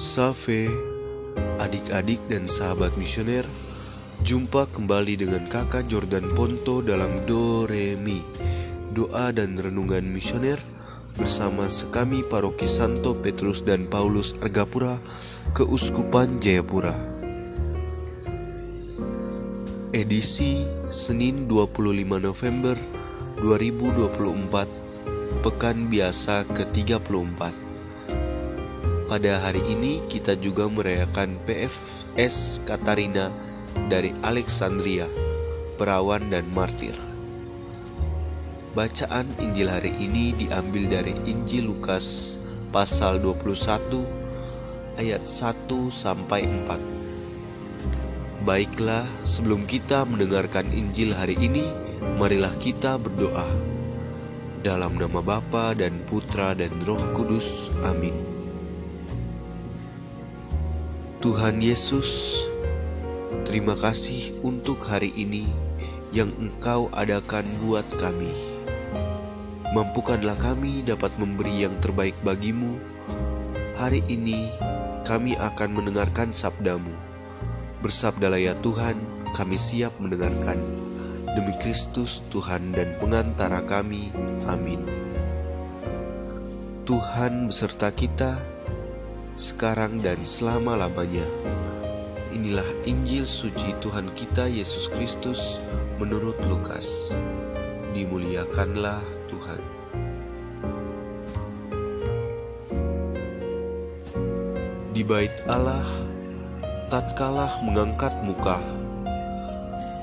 Salve, adik-adik dan sahabat misioner. Jumpa kembali dengan kakak Jordan Ponto dalam Do Re Mi, doa dan renungan misioner bersama sekami Paroki Santo Petrus dan Paulus Argapura, Keuskupan Jayapura. Edisi Senin 25 November 2024, Pekan Biasa ke-34. Pada hari ini kita juga merayakan PFS Katarina dari Alexandria, perawan dan martir. Bacaan Injil hari ini diambil dari Injil Lukas pasal 21 ayat 1 sampai 4. Baiklah, sebelum kita mendengarkan Injil hari ini, marilah kita berdoa. Dalam nama Bapa dan Putra dan Roh Kudus. Amin. Tuhan Yesus, terima kasih untuk hari ini yang Engkau adakan buat kami. Mampukanlah kami dapat memberi yang terbaik bagimu. Hari ini kami akan mendengarkan sabda-Mu. Bersabdalah ya Tuhan, kami siap mendengarkan. Demi Kristus Tuhan dan pengantara kami. Amin. Tuhan beserta kita, sekarang dan selama-lamanya. Inilah Injil suci Tuhan kita Yesus Kristus menurut Lukas. Dimuliakanlah Tuhan. Di bait Allah, tatkala mengangkat muka,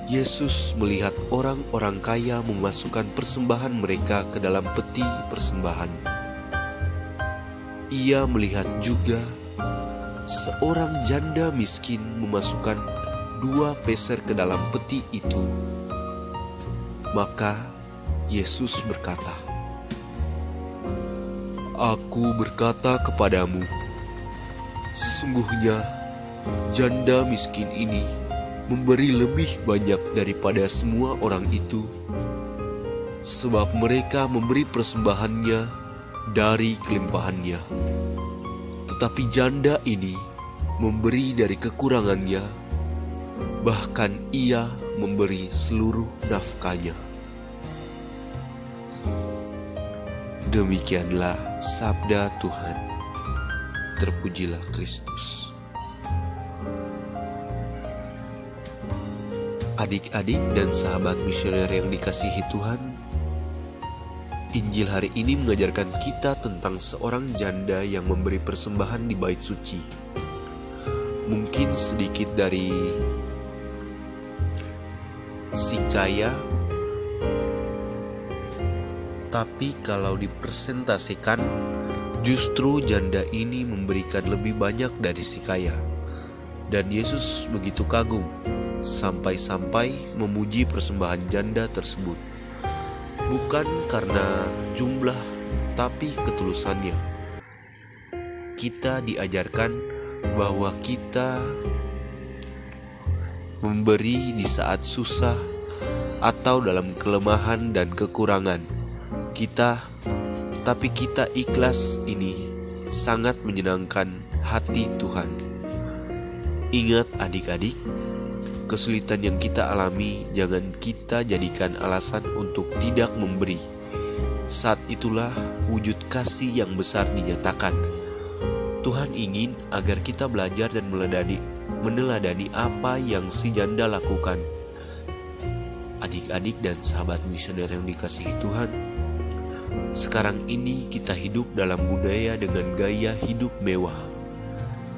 Yesus melihat orang-orang kaya memasukkan persembahan mereka ke dalam peti persembahan. Ia melihat juga seorang janda miskin memasukkan 2 peser ke dalam peti itu. Maka Yesus berkata, "Aku berkata kepadamu, sesungguhnya janda miskin ini memberi lebih banyak daripada semua orang itu, sebab mereka memberi persembahannya dari kelimpahannya. Tetapi janda ini memberi dari kekurangannya, bahkan ia memberi seluruh nafkahnya." Demikianlah sabda Tuhan. Terpujilah Kristus. Adik-adik dan sahabat misioner yang dikasihi Tuhan, Injil hari ini mengajarkan kita tentang seorang janda yang memberi persembahan di bait suci. Mungkin sedikit dari si kaya, tapi kalau dipresentasikan, justru janda ini memberikan lebih banyak dari si kaya. Dan Yesus begitu kagum, sampai-sampai memuji persembahan janda tersebut. Bukan karena jumlah, tapi ketulusannya. Kita diajarkan bahwa kita memberi di saat susah atau dalam kelemahan dan kekurangan tapi kita ikhlas. Ini sangat menyenangkan hati Tuhan. Ingat adik-adik, kesulitan yang kita alami jangan kita jadikan alasan untuk tidak memberi. Saat itulah wujud kasih yang besar dinyatakan. Tuhan ingin agar kita belajar dan meneladani apa yang si janda lakukan. Adik-adik dan sahabat misioner yang dikasihi Tuhan, sekarang ini kita hidup dalam budaya dengan gaya hidup mewah.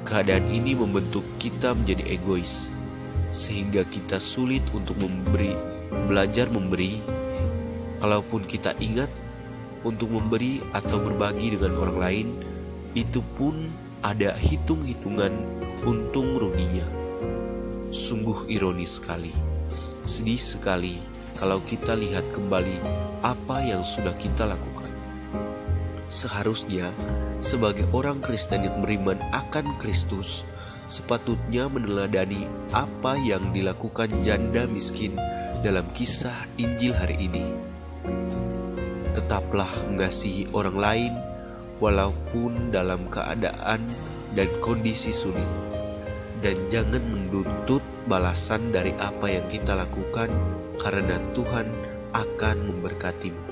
Keadaan ini membentuk kita menjadi egois, sehingga kita sulit untuk belajar memberi. Kalaupun kita ingat untuk memberi atau berbagi dengan orang lain, itu pun ada hitung-hitungan untung ruginya. Sungguh ironis sekali, sedih sekali kalau kita lihat kembali apa yang sudah kita lakukan. Seharusnya sebagai orang Kristen yang beriman akan Kristus, sepatutnya meneladani apa yang dilakukan janda miskin dalam kisah Injil hari ini. Tetaplah mengasihi orang lain walaupun dalam keadaan dan kondisi sulit. Dan jangan menuntut balasan dari apa yang kita lakukan, karena Tuhan akan memberkatimu.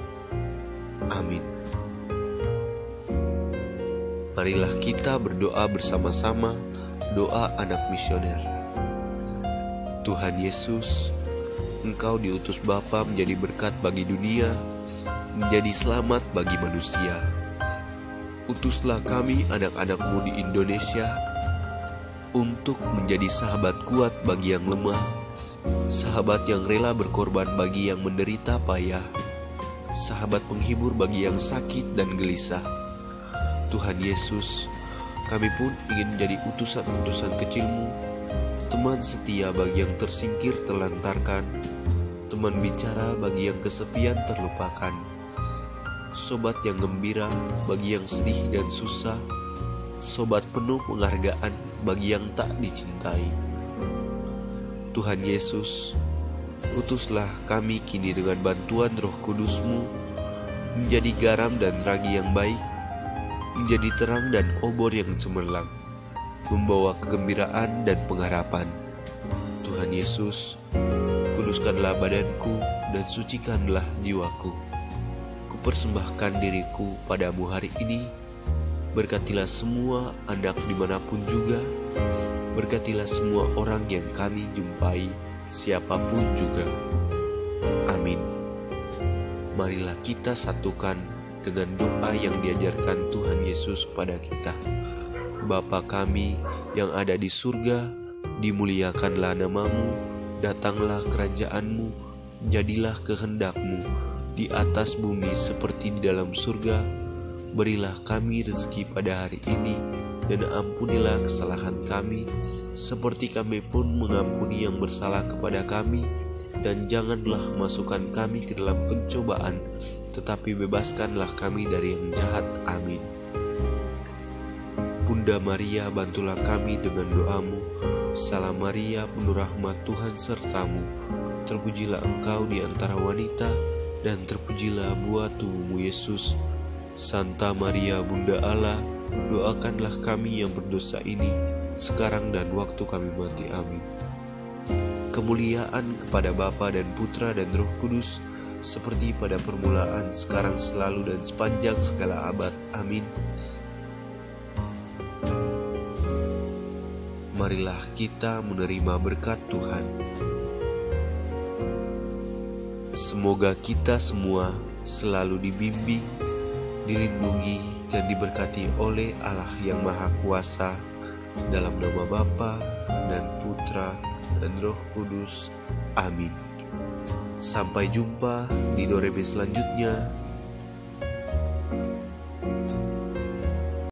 Amin. Marilah kita berdoa bersama-sama doa anak misioner. Tuhan Yesus, Engkau diutus Bapa menjadi berkat bagi dunia, menjadi selamat bagi manusia. Utuslah kami anak-anak-Mu di Indonesia untuk menjadi sahabat kuat bagi yang lemah, sahabat yang rela berkorban bagi yang menderita payah, sahabat penghibur bagi yang sakit dan gelisah. Tuhan Yesus, kami pun ingin menjadi utusan-utusan kecil-Mu, teman setia bagi yang tersingkir terlantarkan, teman bicara bagi yang kesepian terlupakan, sobat yang gembira bagi yang sedih dan susah, sobat penuh penghargaan bagi yang tak dicintai. Tuhan Yesus, utuslah kami kini dengan bantuan Roh Kudus-Mu menjadi garam dan ragi yang baik, menjadi terang dan obor yang cemerlang, membawa kegembiraan dan pengharapan. Tuhan Yesus, kuduskanlah badanku dan sucikanlah jiwaku. Kupersembahkan diriku padamu hari ini. Berkatilah semua anak dimanapun juga. Berkatilah semua orang yang kami jumpai, siapapun juga. Amin. Marilah kita satukan dengan doa yang diajarkan Tuhan Yesus pada kita. Bapa kami yang ada di surga, dimuliakanlah nama-Mu, datanglah kerajaan-Mu, jadilah kehendak-Mu di atas bumi seperti di dalam surga. Berilah kami rezeki pada hari ini, dan ampunilah kesalahan kami, seperti kami pun mengampuni yang bersalah kepada kami. Dan janganlah masukkan kami ke dalam pencobaan, tetapi bebaskanlah kami dari yang jahat. Amin. Bunda Maria, bantulah kami dengan doa-Mu. Salam Maria, penuh rahmat, Tuhan serta-Mu. Terpujilah Engkau di antara wanita, dan terpujilah buah tubuh-Mu Yesus. Santa Maria, Bunda Allah, doakanlah kami yang berdosa ini, sekarang dan waktu kami mati. Amin. Kemuliaan kepada Bapa dan Putra dan Roh Kudus, seperti pada permulaan, sekarang, selalu, dan sepanjang segala abad. Amin. Marilah kita menerima berkat Tuhan. Semoga kita semua selalu dibimbing, dilindungi, dan diberkati oleh Allah yang Maha Kuasa, dalam nama Bapa dan Putra dan Roh Kudus. Amin. Sampai jumpa di Dorebe selanjutnya.